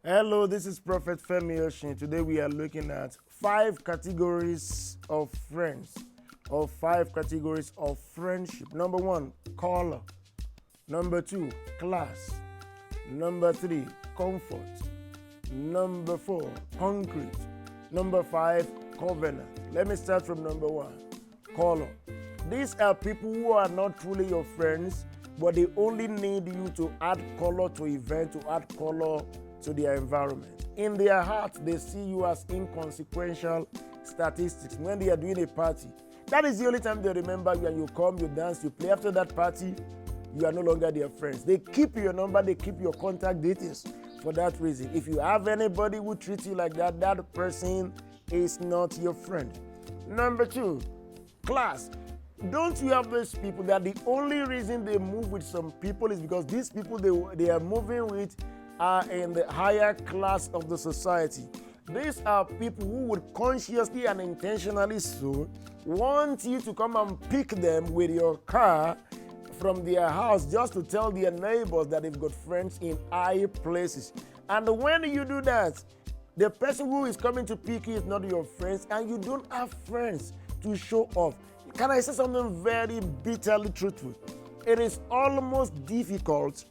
Hello, this is Prophet Femi Oshin. Today we are looking at 5 categories of friends, or 5 categories of friendship. Number 1, color. Number 2, class. Number 3, comfort. Number 4, concrete. Number 5, covenant. Let me start from number 1, color. These are people who are not truly your friends, but they only need you to add color to event, to add color to their environment. In their heart, they see you as inconsequential statistics. When they are doing a party, that is the only time they remember you, and you come, you dance, you play. After that party, you are no longer their friends. They keep your number, they keep your contact details for that reason. If you have anybody who treats you like that, that person is not your friend. Number 2, class. Don't you have those people that the only reason they move with some people is because these people they are moving with are in the higher class of the society? These are people who would consciously and intentionally so want you to come and pick them with your car from their house just to tell their neighbors that they've got friends in high places. And when you do that, the person who is coming to pick you is not your friends, and you don't have friends to show off. Can I say something very bitterly truthful? It is almost difficult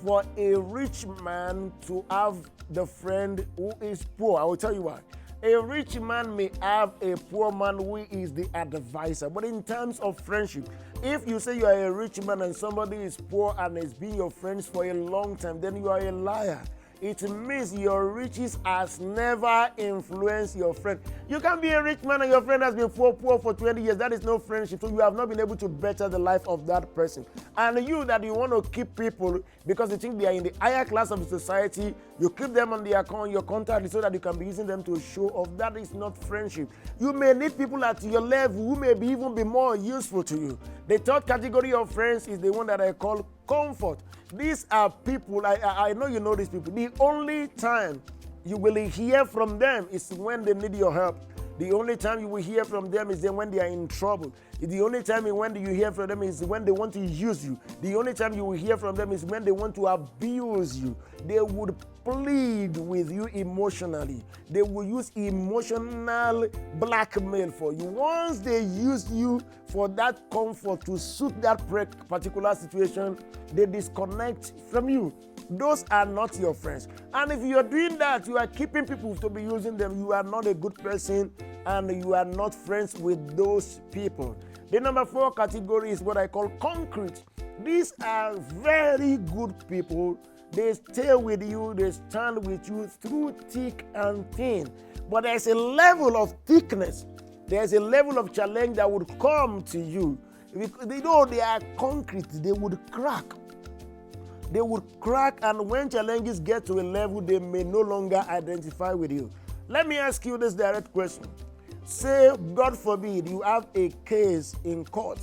for a rich man to have the friend who is poor. I will tell you why. A rich man may have a poor man who is the advisor. But in terms of friendship, if you say you are a rich man and somebody is poor and has been your friends for a long time, then you are a liar. It means your riches has never influenced your friend. You can be a rich man and your friend has been poor for 20 years. That is no friendship. So you have not been able to better the life of that person. And you that you want to keep people because you think they are in the higher class of society, you keep them on their account, your contact so that you can be using them to show off. That is not friendship. You may need people at your level who may even be more useful to you. The third category of friends is the one that I call comfort. These are people, I know you know these people. The only time you will hear from them is when they need your help. The only time you will hear from them is then when they are in trouble. The only time when you hear from them is when they want to use you. The only time you will hear from them is when they want to abuse you. They would plead with you emotionally. They will use emotional blackmail for you. Once they use you for that comfort to suit that particular situation, they disconnect from you. Those are not your friends. And if you are doing that, you are keeping people to be using them. You are not a good person, and you are not friends with those people. The number 4 category is what I call concrete. These are very good people. They stay with you, they stand with you through thick and thin. But there's a level of thickness, there's a level of challenge that would come to you. They know they are concrete, they would crack. They would crack, and when challenges get to a level, they may no longer identify with you. Let me ask you this direct question. Say, God forbid, you have a case in court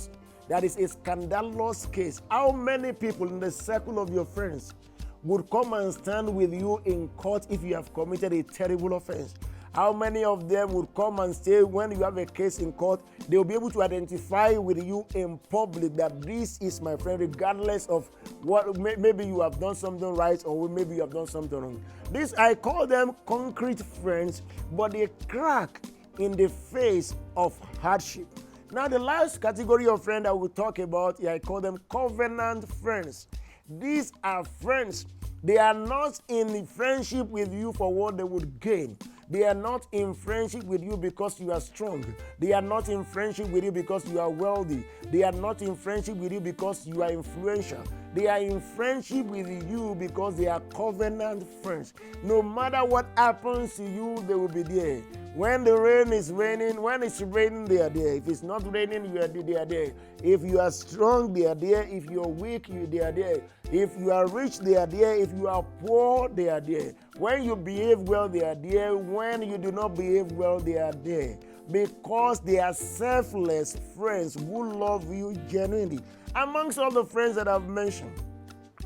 that is a scandalous case. How many people in the circle of your friends would come and stand with you in court if you have committed a terrible offense? How many of them would come and say when you have a case in court, they will be able to identify with you in public that this is my friend, regardless of what, maybe you have done something right or maybe you have done something wrong. This, I call them concrete friends, but they crack in the face of hardship. Now, the last category of friend I will talk about, I call them covenant friends. These are friends. They are not in friendship with you for what they would gain. They are not in friendship with you because you are strong. They are not in friendship with you because you are wealthy. They are not in friendship with you because you are influential. They are in friendship with you because they are covenant friends. No matter what happens to you, they will be there. When the rain is raining, when it's raining, they are there. If it's not raining, they are there. If you are strong, they are there. If you are weak, they are there. If you are rich, they are there. If you are poor, they are there. When you behave well, they are there. When you do not behave well, they are there. Because they are selfless friends who love you genuinely. Amongst all the friends that I've mentioned,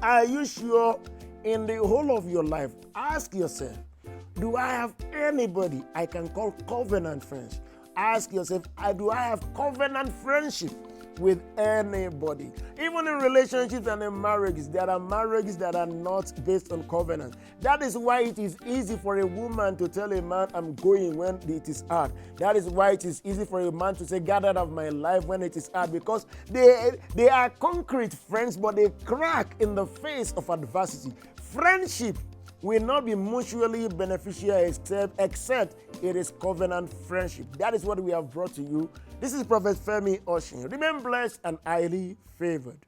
are you sure in the whole of your life, ask yourself, do I have anybody I can call covenant friends? Ask yourself, do I have covenant friendship with anybody. Even in relationships and in marriages, there are marriages that are not based on covenant. That is why it is easy for a woman to tell a man, I'm going, when it is hard. That is why it is easy for a man to say, get out of my life, when it is hard, because they are concrete friends, but they crack in the face of adversity. Friendship will not be mutually beneficial except it is covenant friendship. That is what we have brought to you. This is Prophet Femi Oshin. Remain blessed and highly favored.